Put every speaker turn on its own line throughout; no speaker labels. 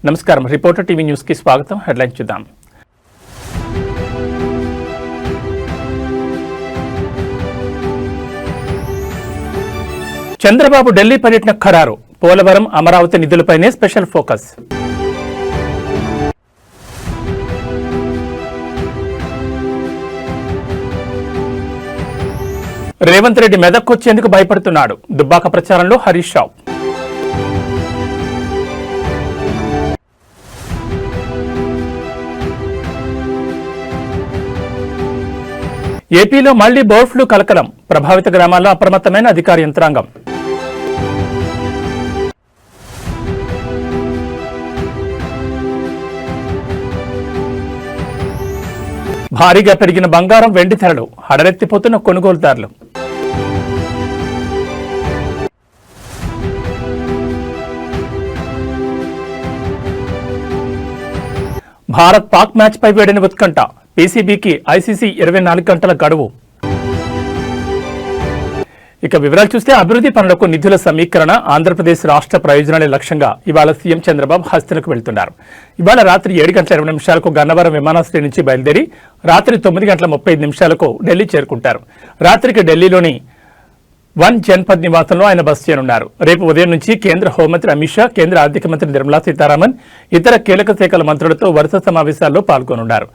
నమస్కారం. Reporter TV news కి స్వాగతం. హెడ్లైన్స్ చూద్దాం. చంద్రబాబు ఢిల్లీ పర్యటన ఖరారు. పోలవరం, అమరావతి నిధులపైనే స్పెషల్ ఫోకస్. రేవంత్ రెడ్డి మెదక్కొచ్చేందుకు భయపడుతున్నాడు. దుబ్బాక ప్రచారంలో హరీష్ రావు. ఏపీలో మళ్లీ బర్డ్ ఫ్లూ కలకలం. ప్రభావిత గ్రామాల్లో అప్రమత్తమైన అధికార యంత్రాంగం. భారీగా పెరిగిన బంగారం, వెండి ధరలు. హడలెత్తిపోతున్న కొనుగోలుదారులు. భారత్ పాక్ మ్యాచ్ పై వేడిన ఉత్కంఠ. పీసీబీకి ఐసీసీ 24 గంటల గడువు. ఇక వివరాలు చూస్తే, అభివృద్ధి పనులకు నిధుల సమీకరణ, ఆంధ్రప్రదేశ్ రాష్ట్ర ప్రయోజనాలే లక్ష్యంగా ఇవాళ సీఎం చంద్రబాబు హస్తలకు వెళ్తున్నారు. ఇవాళ రాత్రి 7:20 గన్నవరం విమానాశ్రయం నుంచి బయలుదేరి రాత్రి 9:35 ఢిల్లీ చేరుకుంటారు. రాత్రికి ఢిల్లీలోని వన్ జన్పద్ నివాసంలో ఆయన బస చేయనున్నారు. రేపు ఉదయం నుంచి కేంద్ర హోంమంత్రి అమిత్ షా, కేంద్ర ఆర్థిక మంత్రి నిర్మలా సీతారామన్, ఇతర కీలక శాఖల మంత్రులతో వరుస సమావేశాల్లో పాల్గొనున్నారు.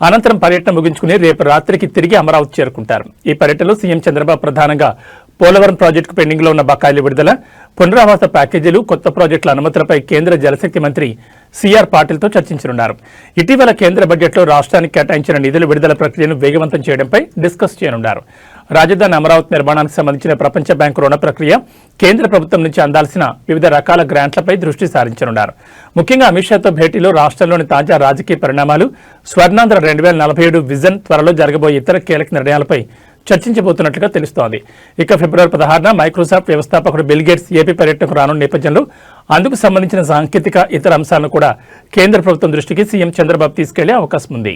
అనంతరం పర్యటన ముగించుకుని రేపు రాత్రికి తిరిగి అమరావతి చేరుకుంటారు. ఈ పర్యటనలో సీఎం చంద్రబాబు ప్రధానంగా పోలవరం ప్రాజెక్టుకు పెండింగ్ లో ఉన్న బకాయిల విడుదల, పునరావాస ప్యాకేజీలు, కొత్త ప్రాజెక్టుల అనుమతులపై కేంద్ర జలశక్తి మంత్రి సిఆర్ పాటిల్తో చర్చించనున్నారు. ఇటీవల కేంద్ర బడ్జెట్లో రాష్ట్రానికి కేటాయించిన నిధుల విడుదల ప్రక్రియను వేగవంతం చేయడంపై డిస్కస్ చేయనున్నారు. రాజధాని అమరావతి నిర్మాణానికి సంబంధించిన ప్రపంచ బ్యాంకు రుణ ప్రక్రియ, కేంద్ర ప్రభుత్వం నుంచి అందాల్సిన వివిధ రకాల గ్రాంట్లపై దృష్టి సారించనున్నారు. ముఖ్యంగా అమిత్ షాతో భేటీలో రాష్ట్రంలోని తాజా రాజకీయ పరిణామాలు, స్వర్ణాంధ్ర 2047 విజన్, త్వరలో జరగబోయే ఇతర కీలక నిర్ణయాలపై చర్చించబోతున్నట్లుగా తెలుస్తోంది. ఇక ఫిబ్రవరి 16న మైక్రోసాఫ్ట్ వ్యవస్థాపకుడు బిల్ గేట్స్ ఏపీ పర్యటనకు రానున్న నేపథ్యంలో అందుకు సంబంధించిన సాంకేతిక ఇతర అంశాలను కూడా కేంద్ర ప్రభుత్వం దృష్టికి సీఎం చంద్రబాబు తీసుకెళ్లే అవకాశం ఉంది.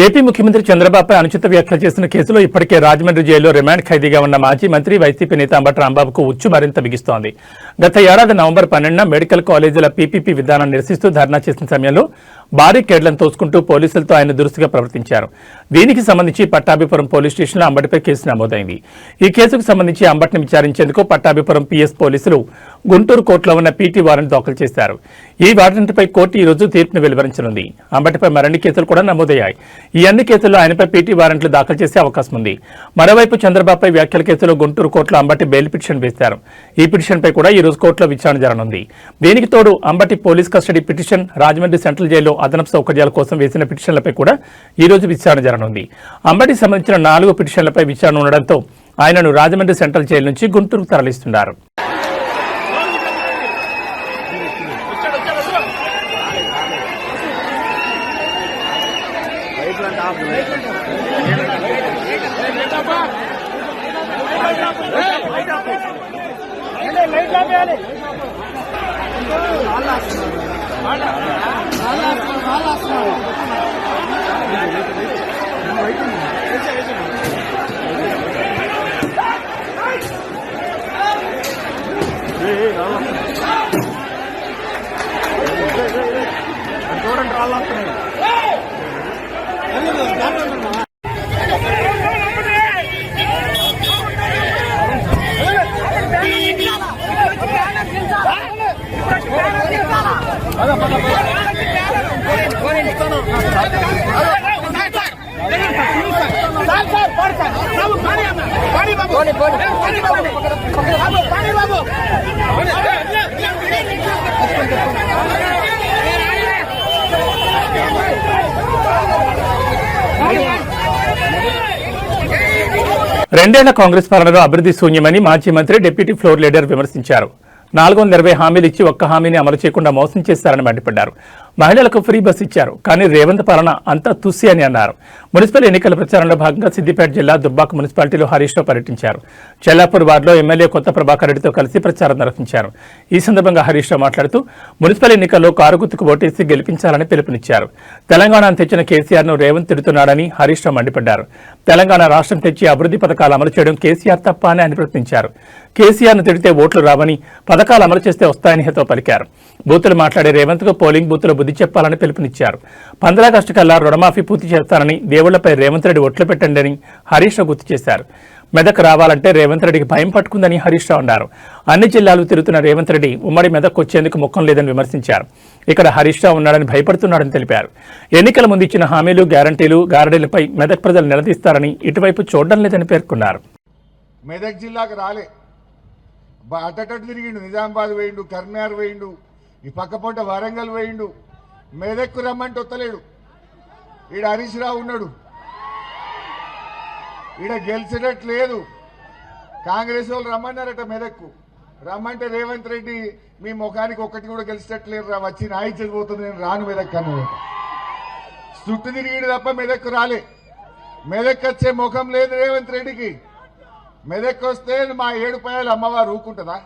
ఏపీ ముఖ్యమంత్రి చంద్రబాబుపై అనుచిత వ్యాఖ్యలు చేసిన కేసులో ఇప్పటికే రాజమండ్రి జైల్లో రిమాండ్ ఖైదీగా ఉన్న మాజీ మంత్రి, వైసీపీ నేత అంబటి రాంబాబుకు ఉచ్చు మరింత బిగిస్తోంది. గత ఏడాది నవంబర్ 12న మెడికల్ కాలేజీల పీపీపీ విధానాన్ని నిరసిస్తూ ధర్నా చేసిన సమయంలో భారీ కేడ్లను తోసుకుంటూ పోలీసులతో ఆయన దురుసుగా ప్రవర్తించారు. దీనికి సంబంధించి పట్టాభిపురం పోలీస్ స్టేషన్లో అంబటిపై కేసు నమోదైంది. ఈ కేసుకు సంబంధించి అంబటిని విచారించేందుకు పట్టాభిపురం పీఎస్ పోలీసులు గుంటూరు కోర్టులో ఉన్న పీటీ వారెంట్ దాఖలు చేశారు. ఈ వారెంట్పై కోర్టు ఈ రోజు తీర్పును వెలువరించనుంది. అంబటిపై మరిన్ని కేసులు కూడా నమోదయ్యాయి. ఈ అన్ని కేసుల్లో ఆయనపై పీటీ వారెంట్లు దాఖలు చేసే అవకాశం ఉంది. మరోవైపు చంద్రబాబుపై వ్యాఖ్యల కేసులో గుంటూరు కోర్టులో అంబటి బెయిల్ పిటిషన్ వేశారు. ఈ పిటిషన్పై కూడా ఈ రోజు కోర్టులో విచారణ జరగనుంది. దీనికి తోడు Ambati police custody petition, Rajahmundry central జైల్లో అదనపు సౌకర్యాల కోసం వేసిన పిటిషన్లపై కూడా ఈ రోజు విచారణ జరగనుంది. అంబటికి సంబంధించిన 4 పిటిషన్లపై విచారణ ఉండడంతో ఆయనను రాజమండ్రి సెంట్రల్ జైలు నుంచి గుంటూరుకు తరలిస్తున్నారు. రెండేళ్ల కాంగ్రెస్ పాలనలో అభివృద్ధి శూన్యమని మాజీ మంత్రి, డిప్యూటీ ఫ్లోర్ లీడర్ విమర్శించారు. 420 హామీలు ఇచ్చి ఒక్క హామీని అమలు చేయకుండా మోసం చేశారని మండిపడ్డారు. మహిళలకు ఫ్రీ బస్ ఇచ్చారు, కానీ రేవంత్ పాలన అంతా తుస్సి అని అన్నారు. మున్సిపల్ ఎన్నికల ప్రచారంలో భాగంగా సిద్దిపేట జిల్లా దుబ్బాక మున్సిపాలిటీలో హరీష్ రావు పర్యటించారు. చెల్లాపూర్ వార్డులో ఎమ్మెల్యే కొత్త ప్రభాకర్ రెడ్డితో కలిసి ప్రచారం నిర్వహించారు. ఈ సందర్భంగా హరీష్ రావు మాట్లాడుతూ మున్సిపల్ ఎన్నికల్లో కారు గుర్తుకు ఓటేసి గెలిపించాలని పిలుపునిచ్చారు. తెలంగాణను తెచ్చిన కేసీఆర్ను రేవంత్ తిడుతున్నాడని హరీష్ రావు మండిపడ్డారు. తెలంగాణ రాష్ట్రం తెచ్చి అభివృద్ధి పథకాలు అమలు చేయడం కేసీఆర్ తప్ప అని ఆయన ప్రశ్నించారు. కేసీఆర్ను తిడితే ఓట్లు రావని, పథకాలు అమలు చేస్తే వస్తాయని హితవు పలికారు. బూతులు మాట్లాడే రేవంత్కు పోలింగ్ బూత్లో బుద్ధి చెప్పాలని పిలుపునిచ్చారు. 15 ఆగస్టు కల్లా రుణమాఫీ పూర్తి చేస్తానని, దేవుళ్లపై రేవంత్ రెడ్డి ఒట్లు పెట్టండి అని హరీష్ రావు గుర్తు చేశారు. మెదక్ రావాలంటే రేవంత్ రెడ్డికి భయం పట్టుకుందని హరీష్ రావు అన్నారు. అన్ని జిల్లాలు తిరుగుతున్న రేవంత్ రెడ్డి ఉమ్మడి మెదక్ వచ్చేందుకు ముఖం లేదని విమర్శించారు. ఇక్కడ హరీష్ రావు ఉన్నాడని భయపడుతున్నాడని తెలిపారు. ఎన్నికల ముందు ఇచ్చిన హామీలు, గ్యారంటీలు, గారడీలపై మెదక్ ప్రజలు నిలదీస్తారని ఇటువైపు చూడడం లేదని పేర్కొన్నారు.
మెదక్ జిల్లాకు రాలే, అటటటు తిరిగిండు. నిజామాబాద్ వేయిండు, కర్నార్ వేయిండు, ఈ పక్కపొంట వరంగల్ వేయిండు. మెదక్కు రమ్మంటే వస్తలేడు. ఈడ హరీష్ రావు ఉన్నాడు, ఈడ గెలిచేటట్టు లేదు. కాంగ్రెస్ వాళ్ళు రమ్మన్నారట మెదక్కు. రమ్మంటే రేవంత్ రెడ్డి మీ ముఖానికి ఒక్కటి కూడా గెలిచేటట్లేదు రా, వచ్చి నాయిచ్చేది పోతుంది, నేను రాను మెదక్ అన్నాడు. చుట్టూ తిరిగిడు తప్ప మెదక్కు రాలే. మెదక్ వచ్చే ముఖం లేదు రేవంత్ రెడ్డికి. మెదక్ వస్తే మా ఏడుపాయలు అమ్మవారు ఊకుంటుందా?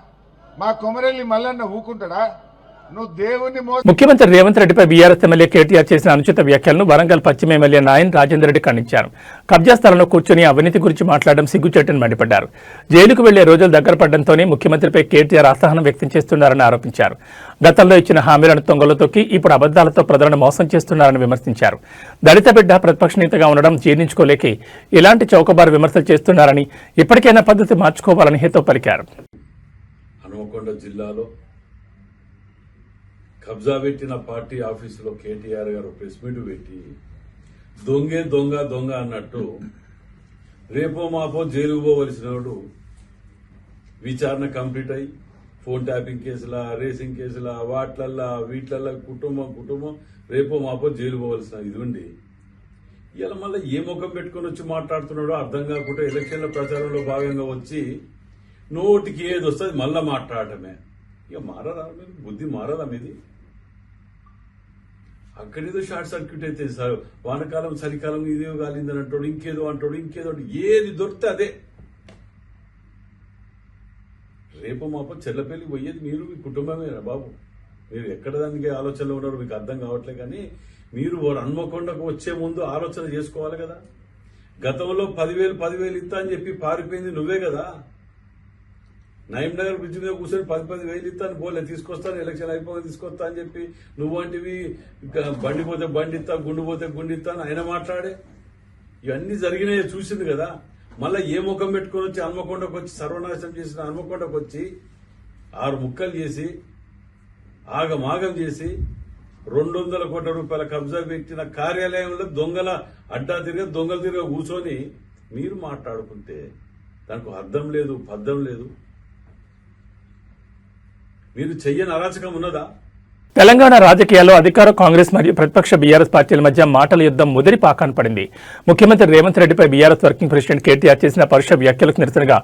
మా కొమరెల్లి మల్లన్న ఊకుంటాడా? నువ్వు దేవుణ్ణి
ముఖ్యమంత్రి రేవంత్ రెడ్డిపై బీఆర్ఎస్ ఎమ్మెల్యే కేటీఆర్ చేసిన అనుచిత వ్యాఖ్యలను వరంగల్ పశ్చిమ ఎమ్మెల్యే నాయన్ రాజేందర్ రెడ్డి ఖండించారు. కబ్జా స్థలంలో కూర్చొని అవినీతి గురించి మాట్లాడడం సిగ్గుచేటని మండిపడ్డారు. జైలుకు వెళ్లే రోజులు దగ్గర పడడంతోనే ముఖ్యమంత్రిపై కేటీఆర్ అసహనం వ్యక్తం చేస్తున్నారని ఆరోపించారు. గతంలో ఇచ్చిన హామీలను తొంగలో తొక్కి ఇప్పుడు అబద్దాలతో ప్రజలను మోసం చేస్తున్నారని విమర్శించారు. దళిత బిడ్డ ప్రతిపక్ష నేతగా ఉండడం జీర్ణించుకోలేక ఇలాంటి చౌకబారు విమర్శలు చేస్తున్నారని, ఇప్పటికైనా పద్ధతి మార్చుకోవాలని హితవు పలికారు.
హనుమకొండ జిల్లాలో కబ్జా పెట్టిన పార్టీ ఆఫీసులో కేటీఆర్ గారు ప్రెస్ మీట్ పెట్టి దొంగే దొంగ దొంగ అన్నట్టు రేపో మాపో జైలుకు పోవలసిన వాడు విచారణ కంప్లీట్ అయ్యి ఫోన్ ట్యాపింగ్ కేసుల, రేసింగ్ కేసుల, వాట్లల్లా వీట్లల్లా కుటుంబం రేపో మాపో జైలు పోవలసిన ఇది ఉండి ఇలా మళ్ళీ ఏ ముఖం పెట్టుకుని వచ్చి మాట్లాడుతున్నాడో అర్థం కాకుండా ఎలక్షన్ల ప్రచారంలో భాగంగా వచ్చి నోటికి ఏది వస్తుంది మళ్ళా మాట్లాడటమే. ఇక మారదా మీరు? బుద్ధి మారదా మీది? అక్కడేదో షార్ట్ సర్క్యూట్ అయితే వానకాలం చలికాలం ఇదే కాలిందని అంటాడు, ఇంకేదో ఏది దొరికితే అదే. రేపు మాపో చెల్లపల్లి పోయేది మీరు, మీ కుటుంబమేనా బాబు? మీరు ఎక్కడ దానికి ఆలోచనలో ఉన్నారో మీకు అర్థం కావట్లే. కానీ మీరు హన్మకొండకు వచ్చే ముందు ఆలోచన చేసుకోవాలి కదా. గతంలో 10,000 ఇస్తా అని చెప్పి పారిపోయింది నువ్వే కదా. నయీం నగర్ బ్రిడ్జ్ మీద కూర్చొని 10,000 ఇస్తాను పోలే, తీసుకొస్తాను ఎలక్షన్ అయిపోయి తీసుకొస్తా అని చెప్పి నువ్వు వంటివి బండి పోతే బండి ఇస్తా, గుండు పోతే గుండు ఇస్తా అని ఆయన మాట్లాడే ఇవన్నీ జరిగినాయి చూసింది కదా. మళ్ళీ ఏ ముఖం పెట్టుకుని వచ్చి హన్మకొండకు వచ్చి సర్వనాశనం చేసిన హన్మకొండకు వచ్చి 6 ముక్కలు చేసి ఆగమాగం చేసి 200 కోట్ల రూపాయల కబ్జా పెట్టిన కార్యాలయంలో దొంగలు తిరిగా కూర్చొని మీరు మాట్లాడుకుంటే దానికి అర్థం లేదు, పద్ధం లేదు. మీరు చెయ్యని అరాచకం ఉన్నదా?
తెలంగాణ రాజకీయాల్లో అధికార కాంగ్రెస్ మరియు ప్రతిపక్ష బీఆర్ఎస్ పార్టీల మధ్య మాటల యుద్ధం ముదిరి పాకాన పడింది. ముఖ్యమంత్రి రేవంత్ రెడ్డిపై బీఆర్ఎస్ వర్కింగ్ ప్రెసిడెంట్ కేటీఆర్ చేసిన పరుష వ్యాఖ్యలకు నిరసనగా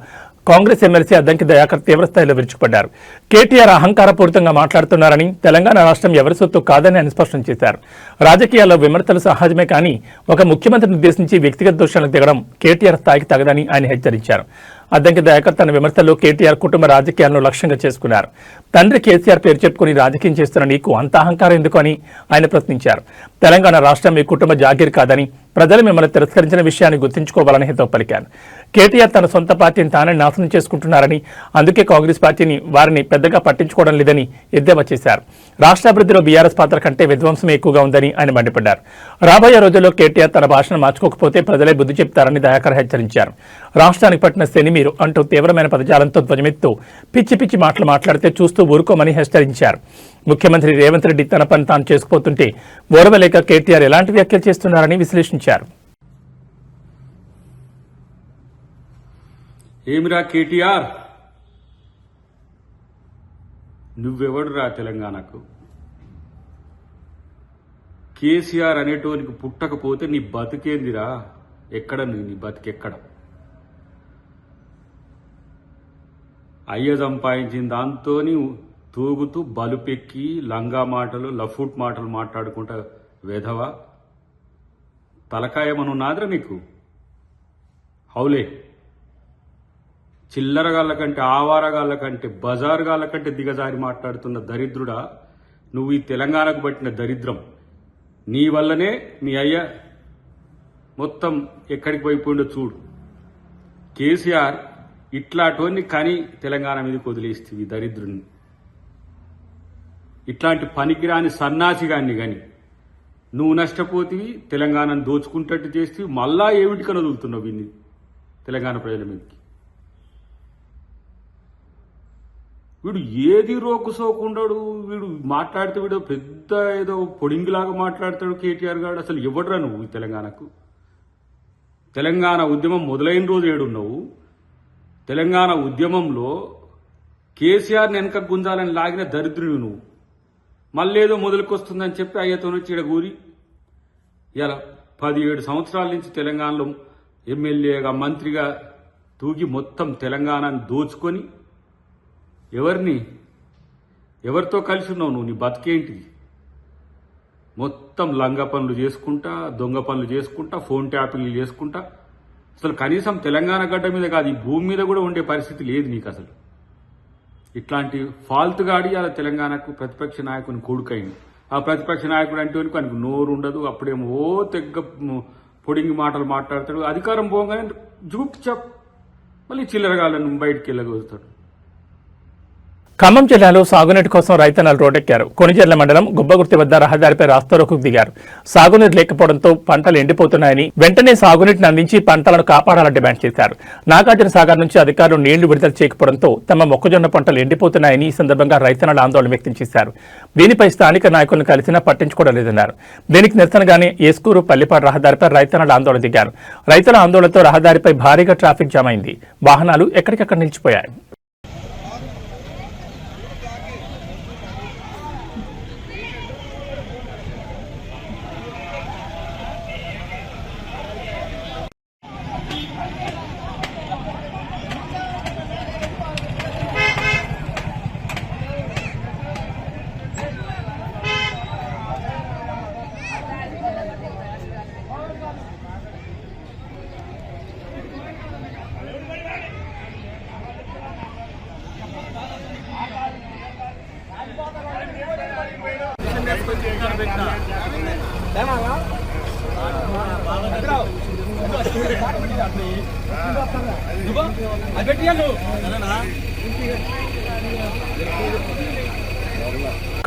కాంగ్రెస్ ఎమ్మెల్సీ అద్దంకి దయాకర్ తీవ్రస్థాయిలో విరుచుకుపడ్డారు. కేటీఆర్ అహంకారపూరితంగా మాట్లాడుతున్నారని, తెలంగాణ రాష్ట్రం ఎవరి సొత్తు కాదని ఆయన స్పష్టం చేశారు. రాజకీయాల్లో విమర్శలు సహజమే కానీ ఒక ముఖ్యమంత్రిని ఉద్దేశించి వ్యక్తిగత దోషాలకు దిగడం కేటీఆర్ స్థాయికి తగదని ఆయన హెచ్చరించారు. అద్దంకి దయాకర్ తన విమర్శల్లో కేటీఆర్ కుటుంబ రాజకీయాలను లక్ష్యంగా చేసుకున్నారు. తండ్రి కేసీఆర్ పేరు చెప్పుకుని రాజకీయం చేస్తున్న నీకు అంత అహంకారం ఎందుకు అని ఆయన ప్రశ్నించారు. తెలంగాణ రాష్ట్రం మీ కుటుంబ జాగీర్ కాదని, ప్రజలు మిమ్మల్ని తిరస్కరించిన విషయాన్ని గుర్తుంచుకోవాలని హితవు పలికారు. కేటీఆర్ తన సొంత పార్టీని తానే నాశనం చేసుకుంటున్నారని, అందుకే కాంగ్రెస్ పార్టీని వారిని పెద్దగా పట్టించుకోవడం లేదని ఎద్దేవా చేశారు. రాష్ట్రాభివృద్ధిలో బీఆర్ఎస్ పాత్ర కంటే విధ్వంసమే ఎక్కువగా ఉందని ఆయన మండిపడ్డారు. రాబోయే రోజుల్లో కేటీఆర్ తన భాషను మార్చుకోకపోతే ప్రజలే బుద్ధి చెప్తారని దయాకర్ హెచ్చరించారు. రాష్ట్రానికి పట్టిన శని మీరు అంటూ తీవ్రమైన పదజాలంతో ధ్వజమెత్తు పిచ్చి మాటలు మాట్లాడితే చూస్తూ ఊరుకోమని హెచ్చరించారు. ముఖ్యమంత్రి రేవంత్ రెడ్డి తన పని తాను చేసుకుపోతుంటే ఓర్వలేక కేటీఆర్ ఎలాంటి వ్యాఖ్యలు చేస్తున్నారని విశ్లేషించారు.
ఏమిరా కేటీఆర్, నువ్వెవడురా తెలంగాణకు? కేసీఆర్ అనేటోనికి పుట్టకపోతే నీ బతికేందిరా? ఎక్కడ నీ బతికెక్కడ? అయ్య సంపాదించిన దాంతో తూగుతూ బలుపెక్కి లంగా మాటలు లఫూట్ మాటలు మాట్లాడుకుంటా వేధవా తలకాయమనున్నాదిరా నీకు? హౌలే చిల్లరగాళ్ళ కంటే ఆవారగాళ్ళ కంటే బజారుగాళ్ళ కంటే దిగజారి మాట్లాడుతున్న దరిద్రుడా నువ్వు. ఈ తెలంగాణకు పట్టిన దరిద్రం నీ వల్లనే మీ అయ్య మొత్తం ఎక్కడికి పోయిపోయిండో చూడు. కేసీఆర్ ఇట్లాంటివన్నీ కానీ తెలంగాణ మీదకి వదిలేస్తుంది దరిద్రుని. ఇట్లాంటి పనికిరాని సన్నాసిగాన్ని కానీ నువ్వు నష్టపోతివి, తెలంగాణను దోచుకుంటట్టు చేస్తే మళ్ళా ఏమిటికని వదులుతున్నావు వీడిని తెలంగాణ ప్రజల మీదకి. వీడు ఏది రోకు సోకుండాడు, వీడు మాట్లాడితే వీడు పెద్ద ఏదో పొడింగిలాగా మాట్లాడతాడు కేటీఆర్ గారు. అసలు ఎవడరా నువ్వు ఈ తెలంగాణకు? తెలంగాణ ఉద్యమం మొదలైన రోజు ఏడున్నావు? తెలంగాణ ఉద్యమంలో కేసీఆర్ని వెనక గుంజాలని లాగిన దరిద్రుడు నువ్వు. మళ్ళేదో మొదలుకొస్తుందని చెప్పి అయ్యతో నుంచి ఈడగూరి ఇలా 17 సంవత్సరాల నుంచి తెలంగాణలో ఎమ్మెల్యేగా మంత్రిగా తూగి మొత్తం తెలంగాణను దోచుకొని ఎవరితో కలిసి ఉన్నావు నువ్వు? నీ బతికేంటిది? మొత్తం లంగ పనులు చేసుకుంటా, దొంగ పనులు చేసుకుంటా, ఫోన్ ట్యాపింగ్లు చేసుకుంటా. అసలు కనీసం తెలంగాణ గడ్డ మీద కాదు, ఈ భూమి మీద కూడా ఉండే పరిస్థితి లేదు నీకు అసలు. ఇట్లాంటి ఫాల్తు గాడి అలా తెలంగాణకు ప్రతిపక్ష నాయకుని కొడుకైంది. ఆ ప్రతిపక్ష నాయకుడు అంటే ఆయనకు నోరు ఉండదు. అప్పుడేమో తెగ్గ పొడింగి మాటలు మాట్లాడతాడు. అధికారం పోగానే జూప్ చప్ మళ్ళీ చిల్లరగాళ్ళను బయటికి వెళ్ళగలుగుతాడు.
ఖమ్మం జిల్లాలో సాగునీటి కోసం రైతన్నలు రోడ్డెక్కారు. కొణిజర్ల మండలం గుబ్బగుర్తి వద్ద రహదారిపై రాస్తారోకు దిగారు. సాగునీరు లేకపోవడంతో పంటలు ఎండిపోతున్నాయని వెంటనే సాగునీటిని అందించి పంటలను కాపాడాలని డిమాండ్ చేశారు. నాగార్జున సాగర్ నుంచి అధికారులు నీళ్లు విడుదల చేయకపోవడంతో తమ మొక్కజొన్న పంటలు ఎండిపోతున్నాయని ఈ సందర్భంగా రైతన్నలు ఆందోళన వ్యక్తం చేశారు. దీనిపై స్థానిక నాయకులను కలిసినా పట్టించుకోవడం లేదన్నారు. దీనికి నిరసనగానే ఏస్కూరు పల్లిపాడు రహదారిపై రైతన్నలు ఆందోళన దిగారు. రైతుల ఆందోళనతో రహదారిపై భారీగా ట్రాఫిక్ జామ్ అయింది. వాహనాలు ఎక్కడికక్కడ నిలిచిపోయాయి.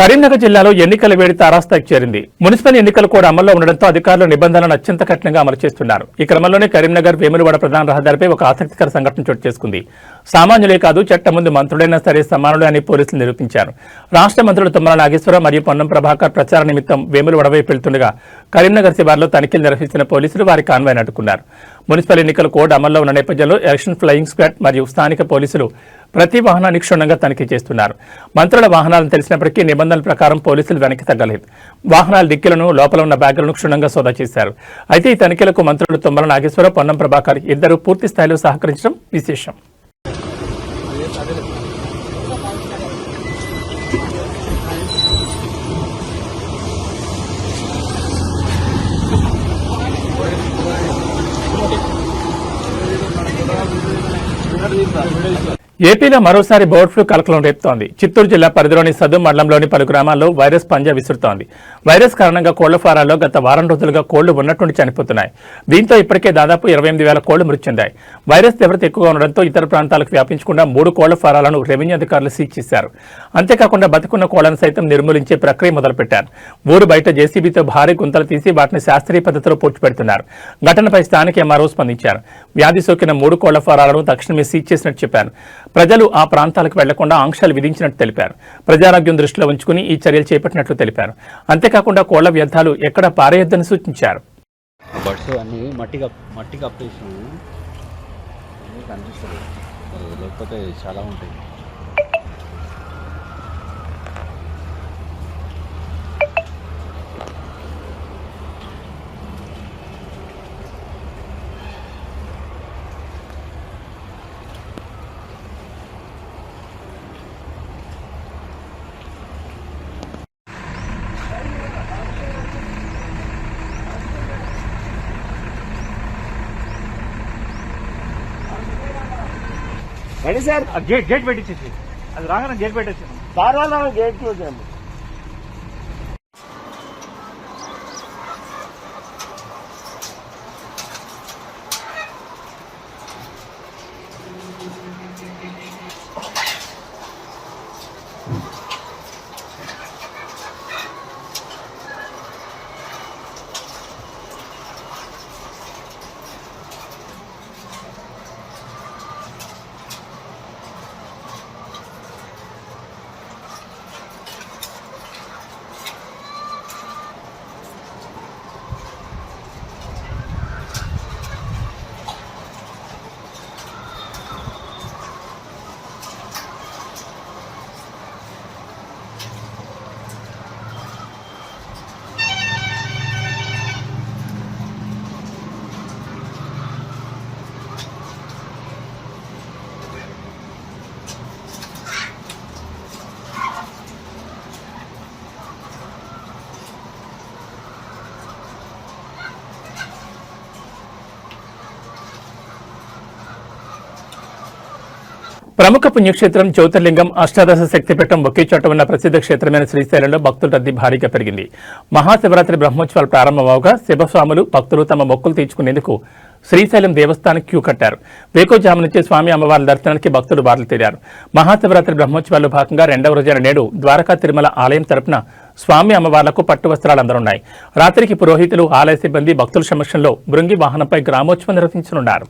కరీంనగర్ జిల్లాలో ఎన్నికల వేడి తారాస్థాయికి చేరింది. మున్సిపల్ ఎన్నికలు కూడా అమల్లో ఉండడంతో అధికారులు నిబంధనలను అత్యంత కఠినంగా అమలు చేస్తున్నారు. ఈ క్రమంలోనే కరీంనగర్ వేములవాడ ప్రధాన రహదారిపై ఒక ఆసక్తికర సంఘటన చోటు చేసుకుంది. సామాన్యులే కాదు, చట్టం ముందు మంత్రులైనా సరే సమానులే అని పోలీసులు నిరూపించారు. రాష్ట్ర మంత్రులు తుమ్మల నాగేశ్వరరావు మరియు పొన్నం ప్రభాకర్ ప్రచార నిమిత్తం వేములవాడ వైపు వెళ్తుండగా కరీంనగర్ శివార్లో తనిఖీలు నిర్వహిస్తున్న పోలీసులు వారి కాన్వాయ్ని అడ్డుకున్నారు. మున్సిపల్ ఎన్నికల కోడ్ అమల్లో ఉన్న నేపథ్యంలో ఎలక్షన్ ఫ్లయింగ్ స్క్వాడ్ మరియు స్థానిక పోలీసులు ప్రతి వాహనాన్ని క్షుణ్ణంగా తనిఖీ చేస్తున్నారు. మంత్రుల వాహనాలను తెలిసినప్పటికీ నిబంధనల ప్రకారం పోలీసులు వెనక్కి తగ్గలేదు. వాహనాల డిక్కీలను, లోపల ఉన్న బ్యాగులను క్షుణ్ణంగా సోదా చేశారు. అయితే ఈ తనిఖీలకు మంత్రులు తుమ్మల నాగేశ్వరరావు, పొన్నం ప్రభాకర్ ఇద్దరు పూర్తి స్థాయిలో సహకరించడం విశేషం. ఏపీలో మరోసారి బర్డ్ ఫ్లూ కలకలం రేపుతోంది. చిత్తూరు జిల్లా పరిధిలోని సదు మండలంలోని పలు గ్రామాల్లో వైరస్ పంజా విసురుతోంది. వైరస్ కారణంగా కోళ్ల ఫారాల్లో గత వారం రోజులుగా కోళ్లు ఉన్నట్టుండి చనిపోతున్నాయి. దీంతో ఇప్పటికే దాదాపు 28,000 కోళ్లు మృతి చెందాయి. వైరస్ తీవ్రత ఎక్కువగా ఉండడంతో ఇతర ప్రాంతాలకు వ్యాపించకుండా 3 కోళ్ల ఫారాలను రెవెన్యూ అధికారులు సీజ్ చేశారు. అంతేకాకుండా బతికున్న కోళ్లను సైతం నిర్మూలించే ప్రక్రియ మొదలుపెట్టారు. ఊరు బయట జేసీబీతో భారీ గుంతలు తీసి వాటిని శాస్త్రీయ పద్ధతిలో పూడ్చిపెడుతున్నారు. ఘటనపై స్థానిక ఎంఆర్ఓ స్పందించారు. వ్యాధి సోకిన 3 కోళ్ల ఫారాలను తక్షణమే సీజ్ చేసినట్టు చెప్పారు. ప్రజలు ఆ ప్రాంతాలకు వెళ్లకుండా ఆంక్షలు విధించినట్టు తెలిపారు. ప్రజారోగ్యం దృష్టిలో ఉంచుకుని ఈ చర్యలు చేపట్టినట్లు తెలిపారు. అంతేకాకుండా కోళ్ల వ్యర్థాలు ఎక్కడా పారేయొద్దని సూచించారు.
బడ్స్ అన్ని మట్టి కప్పేసాము కనిపిస్తుంది, లేకపోతే చాలా ఉంటాయి.
Ready sir.
గేట్ పెట్టించేసి అది రాగానే గేట్ పెట్టేసాను.
సార్ వాళ్ళ గేట్ క్లోజ్ చేయండి.
ప్రముఖ పుణ్యక్షేత్రం జ్యోతిర్లింగం అష్టాదశ శక్తిపీఠం ఒకే చోట ఉన్న ప్రసిద్ధ క్షేత్రమైన శ్రీశైలంలో భక్తుల రద్దీ భారీగా పెరిగింది. మహాశివరాత్రి బ్రహ్మోత్సవాలు ప్రారంభమవగా శివస్వాములు భక్తులు తమ మొక్కులు తీర్చుకునేందుకు శ్రీశైలం దేవస్థానం క్యూ కట్టారు. వేకోజాము నుంచి స్వామి అమ్మవార్ల దర్శనానికి భక్తులు బారులు తీరారు. మహాశివరాత్రి బ్రహ్మోత్సవాల్లో భాగంగా రెండవ రోజైన నేడు ద్వారకా తిరుమల ఆలయం తరపున స్వామి అమ్మవార్లకు పట్టు వస్త్రాలు అందనున్నాయి. రాత్రికి పురోహితులు, ఆలయ సిబ్బంది భక్తుల సమక్షంలో బృంగి వాహనంపై గ్రామోత్సవం నిర్వహించనున్నారు.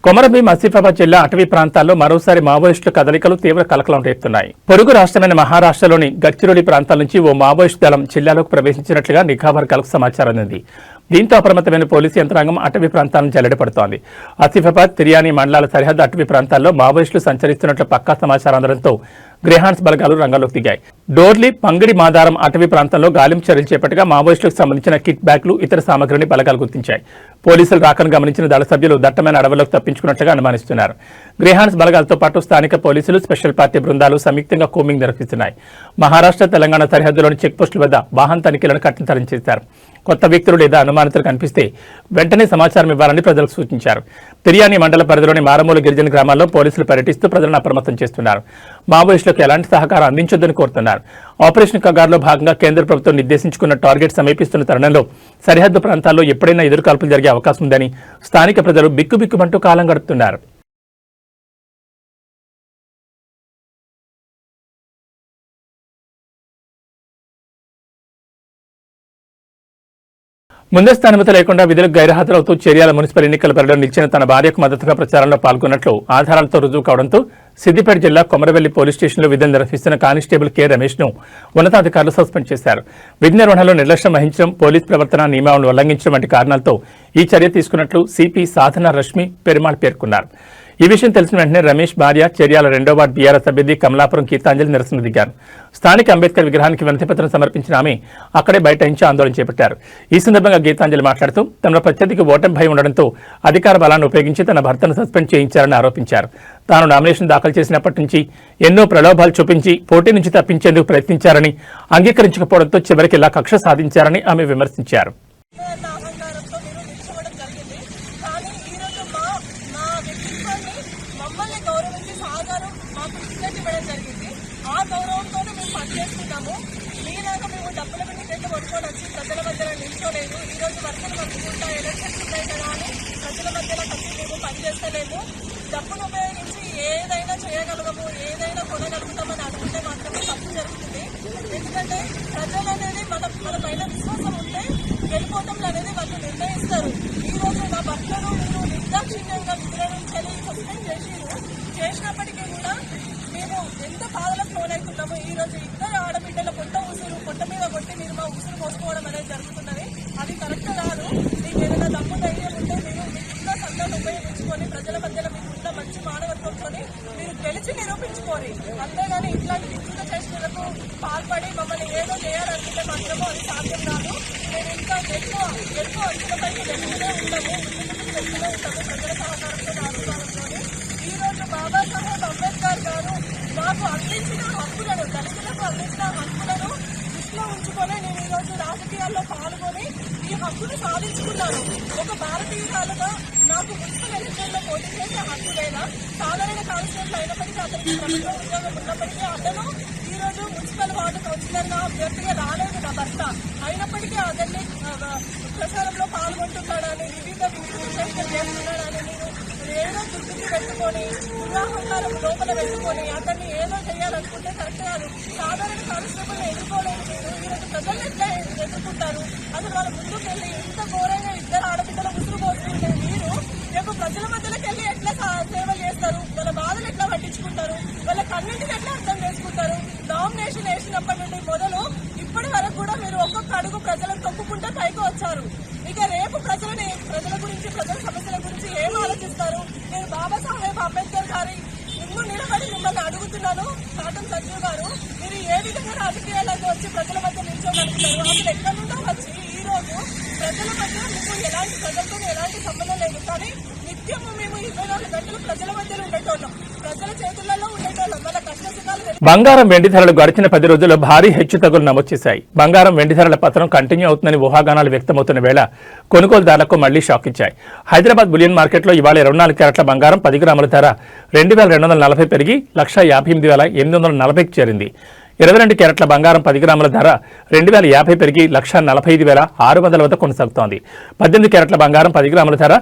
కొమరంభీం ఆసిఫాబాద్ జిల్లా అటవీ ప్రాంతాల్లో మరోసారి మావోయిస్టుల కదలికలు తీవ్ర కలకలం రేపుతున్నాయి. పొరుగు రాష్ట్రమైన మహారాష్ట్రలోని గడ్చిరోలి ప్రాంతాల నుంచి ఓ మావోయిస్టు దళం జిల్లాలోకి ప్రవేశించినట్లుగా నిఘా వర్గాలకు సమాచారం అందింది. దీంతో అప్రమత్తమైన పోలీసు యంత్రాంగం అటవీ ప్రాంతాలను జల్లెడపడుతోంది. ఆసిఫాబాద్, తిర్యానీ మండలాల సరిహద్దు అటవీ ప్రాంతాల్లో మావోయిస్టులు సంచరిస్తున్నట్లు పక్కా సమాచారం అందడంతో గ్రేహాన్స్ బలగాలు రంగంలోకి దిగాయి. డోర్లీ, పంగిడి మాదారం అటవీ ప్రాంతంలో గాలింపు చర్యలు చేపట్టగా మావోయిస్టులకు సంబంధించిన కిట్ బ్యాగ్లు, ఇతర సామగ్రిని బలగాలు గుర్తించాయి. పోలీసులు రాకను గమనించిన దళ సభ్యులు దట్టమైన అడవులకు తప్పించుకున్నట్లుగా అనుమానిస్తున్నారు. గ్రేహాన్స్ బలగాలతో పాటు స్థానిక పోలీసులు, స్పెషల్ పార్టీ బృందాలు సంయుక్తంగా కోమింగ్ నిర్వహిస్తున్నాయి. మహారాష్ట్ర, తెలంగాణ సరిహద్దులోని చెక్పోస్టుల వద్ద వాహన తనిఖీలను కఠినతరం చేశారు. కొత్త వ్యక్తులు లేదా అనుమానితులు కనిపిస్తే వెంటనే సమాచారం ఇవ్వాలని ప్రజలకు సూచించారు. తిర్యానీ మండల పరిధిలోని మారమూల గిరిజన గ్రామాల్లో పోలీసులు పర్యటిస్తూ ప్రజలను అప్రమత్తం చేస్తున్నారు. మావోయిస్టులకు ఎలాంటి సహకారం అందించొద్దని కోరుతున్నారు. ఆపరేషన్ కగార్లో భాగంగా కేంద్ర ప్రభుత్వం నిర్దేశించుకున్న టార్గెట్ సమీపిస్తున్న తరుణంలో సరిహద్దు ప్రాంతాల్లో ఎప్పుడైనా ఎదురుకాల్పులు జరిగే అవకాశం ఉందని స్థానిక ప్రజలు బిక్కుబిక్కుమంటూ కాలం గడుపుతున్నారు. ముందస్తు అనుమతి లేకుండా విధులకు గైర్హాజరవుతూ చర్యాల మున్సిపల్ ఎన్నికల బరిలో నిలిచిన తన భార్యకు మద్దతుగా ప్రచారంలో పాల్గొన్నట్లు ఆధారాలతో రుజువు కావడంతో సిద్దిపేట జిల్లా కొమరవెల్లి పోలీస్ స్టేషన్లో విధులు నిర్వహిస్తున్న కానిస్టేబుల్ కె రమేష్ ను ఉన్నతాధికారులు సస్పెండ్ చేశారు. విధి నిర్వహణలో నిర్లక్ష్యం వహించడం, పోలీస్ ప్రవర్తన నియమాలను ఉల్లంఘించడం వంటి కారణాలతో ఈ చర్య తీసుకున్నట్లు సిపి సాధన రష్మి పెరుమాళ్ పేర్కొన్నారు. ఈ విషయం తెలిసిన వెంటనే రమేష్ భార్య చర్యాల 2వ వార్డు బీఆర్ఎస్ అభ్యర్థి కమలాపురం గీతాంజలి నిరసన దిగారు. స్థానిక అంబేద్కర్ విగ్రహానికి వినతిపత్రం సమర్పించిన ఆమె అక్కడే బైఠాయించి ఆందోళన చేపట్టారు. ఈ సందర్భంగా గీతాంజలి మాట్లాడుతూ తమ ప్రత్యర్థికి ఓటమి భయం ఉండడంతో అధికార బలాన్ని ఉపయోగించి తన భర్తను సస్పెండ్ చేయించారని ఆరోపించారు. తాను నామినేషన్ దాఖలు చేసినప్పటి నుంచి ఎన్నో ప్రలోభాలు చూపించి పోటీ నుంచి తప్పించేందుకు ప్రయత్నించారని, అంగీకరించకపోవడంతో చివరికి ఇలా కక్ష సాధించారని ఆమె విమర్శించారు.
ప్రజల మధ్యలో నిల్చోలేదు. ఈ రోజు వర్షాలు పడుకుంటా ఎలక్షన్స్ ఉన్నాయి కదా అని ప్రజల మధ్యలో కలిసి మేము పనిచేస్తలేము. డబ్బును ఉపయోగించి ఏదైనా చేయగలగము, ఏదైనా కొనగలుగుతామని అనుకుంటే మాత్రమే తప్పు జరుగుతుంది. ఎందుకంటే ప్రజలు అనేది మన పైన విశ్వాసం ఉంటే గెలుపోవటంలో అనేది వాళ్ళు నిర్ణయిస్తారు. ఈ రోజు నా భర్తను మీరు నిర్దాక్షిణ్యంగా విధుల నుంచి సస్పెండ్ చేసినప్పటికీ కూడా మేము ఎంత బాధలకు లోనవుతున్నాము. ఈ రోజు ఇద్దరు ఆడబిడ్డల పొట్ట మీద కొట్టి మీరు మా ఉసురు మోసుకోవడం అనేది జరుగుతున్నది. అది కరెక్ట్ కాదు. మీకు ఏదైనా దమ్ము ధైర్యం ఉంటే మీరు మీకున్న సంఘాన్ని ఉపయోగించుకొని ప్రజల మధ్యలో మీకున్న మంచి మానవత్వంతో గెలిచి నిరూపించుకోరి. అంతేగాని ఇట్లాంటి వికృత చేష్టలకు పాల్పడి మమ్మల్ని ఏదో చేయాలనుకుంటే మాత్రమో అది సాధ్యం కాదు. మేము ఇంకా ఎక్కువ అంచులపైకి వెళ్తూనే ఉంటాము, వెళ్తూనే ఉంటాము ప్రజల సహకారంతో ఆధ్వర్యంతో. ఈ రోజు బాబాసాహెబ్ అంబేద్కర్ గారు మాకు అందించిన హక్కులను, దళితులకు అందించిన హక్కులను దృష్టిలో ఉంచుకొని నేను ఈ రోజు రాజకీయాల్లో పాల్గొని ఈ హక్కును సాధించుకున్నాను. ఒక భారతీయురాలుగా నాకు మున్సిపల్ ఎన్నికల్లో పోటీ చేసే హక్కు లేదా? సాధారణ కాన్స్టిట్యూన్సీ అయినప్పటికీ అతనికి ప్రభుత్వ ఉద్యోగం ఉన్నప్పటికీ అతను ఈ రోజు మున్సిపల్ వార్డు కౌన్సిలర్ గా అభ్యర్థిగా రాలేదు నా భర్త. అయినప్పటికీ అతన్ని ప్రచారంలో పాల్గొంటున్నాడని, వివిధ విశేషాలు చేస్తున్నాడని నేను ఏదో దుర్బుద్ధి పెట్టుకొని ఉదాహరణలు లోపల పెట్టుకొని అతన్ని ఏదో చేయాలనుకుంటే కరెక్ట్ కాదు. సాధారణ కానిస్టేబుల్ ఎదుర్కోలేని మీరు ఈరోజు ప్రజలు ఎట్లా ఎదుర్కొంటారు? అసలు వాళ్ళ ముందుకు వెళ్ళి ఇంత ఘోరంగా ఇద్దరు ఆడపిల్లలు ముసురు పోసుకుంటే మీరు రేపు ప్రజల మధ్యలోకి వెళ్ళి ఎట్లా సేవలు చేస్తారు? వాళ్ళ బాధలు ఎట్లా పట్టించుకుంటారు? వాళ్ళ కన్నింటిని ఎట్లా అర్థం చేసుకుంటారు? నామినేషన్ వేసినప్పటి నుండి మొదలు ఇప్పటి వరకు కూడా మీరు ఒక్కొక్క అడుగు ప్రజలను తొక్కుకుంటే పైకి వచ్చారు. ఇక రేపు ప్రజల గురించి, ప్రజల సమస్యల గురించి ఏం ఆలోచిస్తారు? నేను బాబాసాహెబ్ అంబేద్కర్ గారి ముందు నిలబడి మిమ్మల్ని అడుగుతున్నాను. కాటన్ సంజీవ్ గారు, మీరు ఏ విధంగా రాజకీయాలకు వచ్చి ప్రజల మధ్య నిల్చోగలుగుతారు? అసలు ఎక్కడి నుండో వచ్చి ఈ రోజు ప్రజల మధ్య మీకు ప్రజలతో ఎలాంటి సంబంధం లేదు, కానీ నిత్యము మేము 24 గంటలు ప్రజల మధ్యలో ఉండేటోళ్ళం, ప్రజల చేతులలో ఉండేటోళ్ళం. వాళ్ళ కష్టసుఖాలు
బంగారం వెండి ధరలు గడిచిన 10 రోజుల్లో భారీ హెచ్చుతగ్గులు నమోదు చేశాయి. బంగారం వెండి ధరల పతనం కంటిన్యూ అవుతుందని ఊహాగానాలు వ్యక్తమవుతున్న వేళ కొనుగోలుదారులకు మళ్లీ షాక్ ఇచ్చాయి. హైదరాబాద్ బులియన్ మార్కెట్లో ఇవాళ 24 క్యారెట్ల బంగారం 10 గ్రాముల ధర 2240 పెరిగి 1,58,840కి చేరింది. 22 క్యారెట్ల బంగారం 10 గ్రాముల ధర 2,050 పెరిగి 1,45,600 వద్ద కొనసాగుతోంది. 18 క్యారెట్ల బంగారం 10 గ్రాముల ధర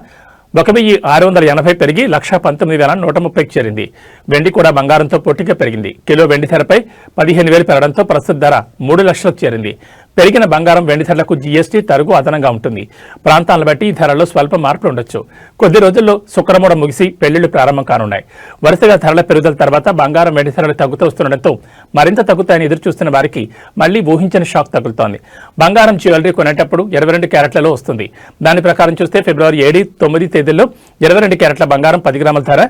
1,680 పెరిగి 1,19,130కి చేరింది. వెండి కూడా బంగారంతో పోటీగా పెరిగింది. కిలో వెండి ధరపై 15,000 పెరగడంతో ప్రస్తుత ధర 3 లక్షలకు చేరింది. పెరిగిన బంగారం వెండి ధరలకు జీఎస్టీ తరుగు అదనంగా ఉంటుంది. ప్రాంతాలను బట్టి ఈ ధరల్లో స్వల్ప మార్పులు ఉండొచ్చు. కొద్ది రోజుల్లో శుక్రమూఢం ముగిసి పెళ్లిళ్లు ప్రారంభం కానున్నాయి. వరుసగా ధరల పెరుగుదల తర్వాత బంగారం వెండి ధరలు తగ్గుతూ వస్తుండటంతో మరింత తగ్గుతాయని ఎదురుచూస్తున్న వారికి మళ్లీ ఊహించని షాక్ తగులుతోంది. బంగారం జ్యువెలరీ కొనేటప్పుడు 22 క్యారెట్లలో వస్తుంది. దాని ప్రకారం చూస్తే ఫిబ్రవరి 7, 9 తేదీల్లో 22 క్యారెట్ల బంగారం 10 గ్రాముల ధర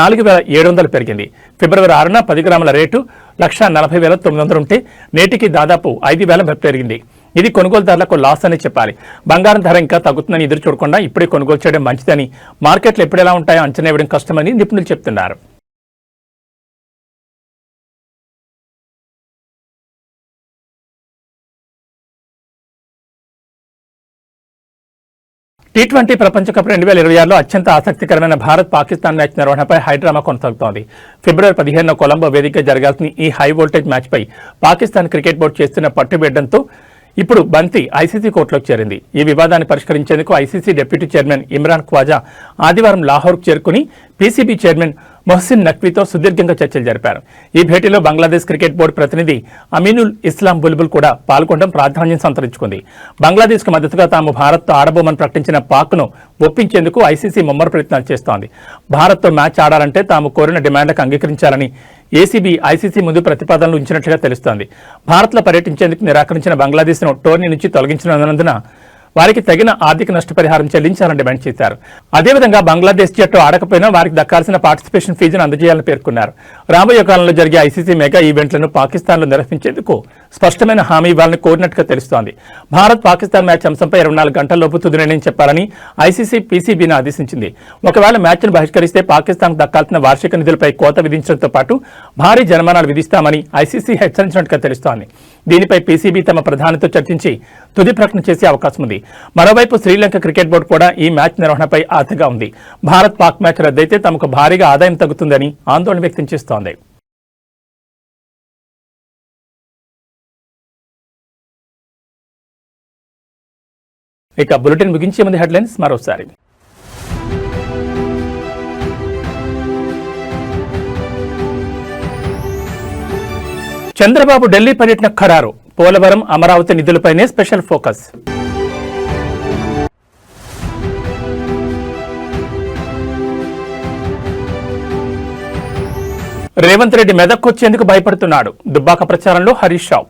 4,700 పెరిగింది. ఫిబ్రవరి 6న 10 గ్రాముల రేటు 1,40,900 ఉంటే నేటికి దాదాపు 5,000 పెరిగింది. ఇది కొనుగోలుదారులకు లాస్ అని చెప్పాలి. బంగారం ధర ఇంకా తగ్గుతుందని ఎదురు చూడకుండా ఇప్పుడే కొనుగోలు చేయడం మంచిదని, మార్కెట్లు ఎప్పుడు ఎలా ఉంటాయో అంచనా వేయడం కష్టమని నిపుణులు చెప్తున్నారు. T20 ప్రపంచ కప్ 2026లో అత్యంత ఆసక్తికరమైన భారత్ పాకిస్తాన్ మ్యాచ్ నిర్వహణపై హైడ్రామా కొనసాగుతోంది. ఫిబ్రవరి 15న కొలంబో వేదికగా జరగాల్సిన ఈ హై వోల్టేజ్ మ్యాచ్పై పాకిస్తాన్ క్రికెట్ బోర్డు చేస్తున్న పట్టుబిడ్డంతో ఇప్పుడు బంతి ఐసీసీ కోర్టులోకి చేరింది. ఈ వివాదాన్ని పరిష్కరించేందుకు ICC deputy chairman Imran Khwaja ఆదివారం లాహోర్కు చేరుకుని పీసీబీ చైర్మన్ మొహసిన్ నఖ్వీతో సుదీర్ఘంగా చర్చలు జరిపారు. ఈ భేటీలో బంగ్లాదేశ్ క్రికెట్ బోర్డు ప్రతినిధి అమీనుల్ ఇస్లాం బుల్బుల్ కూడా పాల్గొనడం ప్రాధాన్యం సంతరించుకుంది. బంగ్లాదేశ్కు మద్దతుగా తాము భారత్తో ఆడబోమని ప్రకటించిన పాక్ను ఒప్పించేందుకు ఐసీసీ ముమ్మర ప్రయత్నాలు చేస్తోంది. భారత్తో మ్యాచ్ ఆడాలంటే తాము కోరిన డిమాండ్లకు అంగీకరించాలని ఏసీబీ ఐసీసీ ముందు ప్రతిపాదనలు ఉంచినట్లుగా తెలుస్తోంది. భారత్లో పర్యటించేందుకు నిరాకరించిన బంగ్లాదేశ్ను టోర్నీ నుంచి తొలగించినందున వారికి తగిన ఆర్థిక నష్టపరిహారం చెల్లించాలని డిమాండ్ చేశారు. అదేవిధంగా బంగ్లాదేశ్ జట్టు ఆడకపోయినా వారికి దక్కాల్సిన పార్టిసిపేషన్ ఫీజును అందజేయాలని పేర్కొన్నారు. రాబోయే కాలంలో జరిగే ఐసీసీ మెగా ఈవెంట్లను పాకిస్తాన్లో నిర్వహించేందుకు స్పష్టమైన హామీ ఇవ్వాలని కోరినట్టుగా తెలుస్తోంది. భారత్ పాకిస్తాన్ మ్యాచ్ అంశంపై 24 గంటల్లోపు తుది నిర్ణయం చెప్పాలని ఐసీసీ పీసీబీని ఆదేశించింది. ఒకవేళ మ్యాచ్ను బహిష్కరిస్తే పాకిస్తాన్కు దక్కాల్సిన వార్షిక నిధులపై కోత విధించడంతో పాటు భారీ జరిమానాలు విధిస్తామని ఐసీసీ హెచ్చరించినట్టుగా తెలుస్తోంది. దీనిపై పీసీబీ తమ ప్రధానితో చర్చించి తుది ప్రకటన చేసే అవకాశం ఉంది. మరోవైపు శ్రీలంక క్రికెట్ బోర్డు కూడా ఈ మ్యాచ్ నిర్వహణపై ఆశగా ఉంది. భారత్ పాక్ మ్యాచ్ రద్దయితే తమకు భారీగా ఆదాయం తగ్గుతుందని ఆందోళన వ్యక్తం చేస్తోంది. ఇక బులెటిన్ ముగించే ముందు హెడ్లైన్స్ మరోసారి. చంద్రబాబు ఢిల్లీ పర్యటన ఖరారు. పోలవరం, అమరావతి నిధులపైనే స్పెషల్ ఫోకస్. రేవంత్ రెడ్డి మెదక్కొచ్చేందుకు భయపడుతున్నాడు. దుబ్బాక ప్రచారంలో హరీష్ రావు.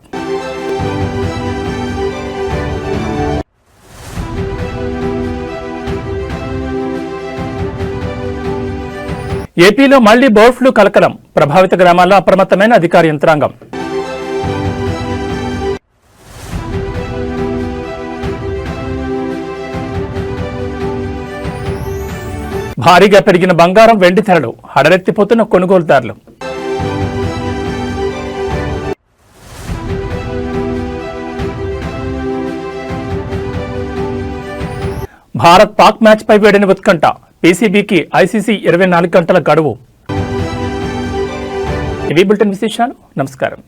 ఏపీలో మళ్లీ బర్డ్ ఫ్లూ కలకలం, ప్రభావిత గ్రామాల్లో అప్రమత్తమైన అధికార యంత్రాంగం. భారీగా పెరిగిన బంగారం, వెండి ధరలు, హడరెత్తిపోతున్న కొనుగోలుదారులు. భారత్ పాక్ మ్యాచ్ పై వేడిన ఉత్కంఠ, పీసీబీకి ఐసీసీ 24 గంటల గడువు. ఇవి బులెటిన్ విశేషాలు. నమస్కారం.